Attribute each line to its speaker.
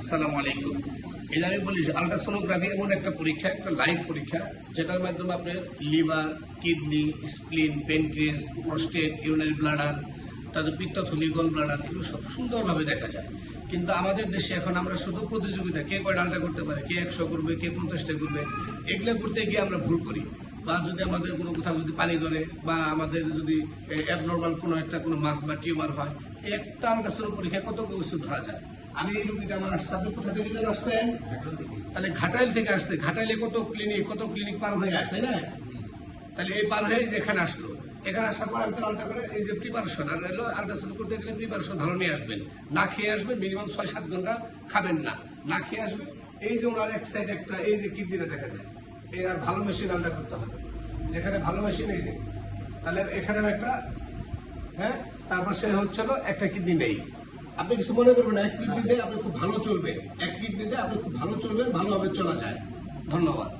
Speaker 1: আসসালামু আলাইকুম। এই আমি বলি যে আলট্রাসোনোগ্রাফি এমন একটা পরীক্ষা, একটা লাইভ পরীক্ষা, যেটার মাধ্যমে আপনার liver, kidney, স্প্লিন, pancreas, prostate, urinary bladder, তাদের পিত্তথলি, গল ব্লাডার, এগুলো সব সুন্দরভাবে দেখা যায়। কিন্তু আমাদের দেশে এখন আমরা শুধু প্রতিযোগিতা, কে কয়টা আলট্রা করতে পারে, কে 100 করবে, কে 50টা করবে, এগুলো করতে গিয়ে আমরা ভুল করি। বা যদি আমাদের কোনো কোথাও যদি পানি ধরে, বা আমাদের যদি অ্যাবনর্মাল কোনো মাস বা টিউমার হয়, একটা আলট্রাসোনো পরীক্ষা কত কিছু ধরা যায়। আমি এই রোগীটা আমার আসতে, আপনি কোথা থেকে যেন আসছেন? তাহলে ঘাটাইল থেকে আসছে। ঘাটাইলে কত ক্লিনিক পার হয়ে যায়, তাই না? তাহলে এই পার হয়ে এখানে আসলো। এখানে আসার পর আমি তো আলট্রা করে এই যে প্রিপারেশন, আর এলো আলট্রাসাউন্ড করতে গেলে প্রিপারেশন ভালো নিয়ে আসবেন। না খেয়ে আসবেন, মিনিমাম 6-7 ঘন্টা খাবেন না, না খেয়ে আসবেন। এই যে ওনার এক সাইড একটা, এই যে কিডনিটা দেখা যায়, এই আর ভালো মেশিন আলট্রা করতে হবে, যেখানে ভালো মেশিন এই যে, তাহলে এখানে একটা, হ্যাঁ, তারপর সে হচ্ছিল একটা কিডনি নেই। আপনি কিছু মনে করবেন না, এক কিডনিতে আপনি খুব ভালো চলবেন, এক কিডনিতে আপনি খুব ভালো চলবেন, ভালোভাবে চলা যায়। ধন্যবাদ।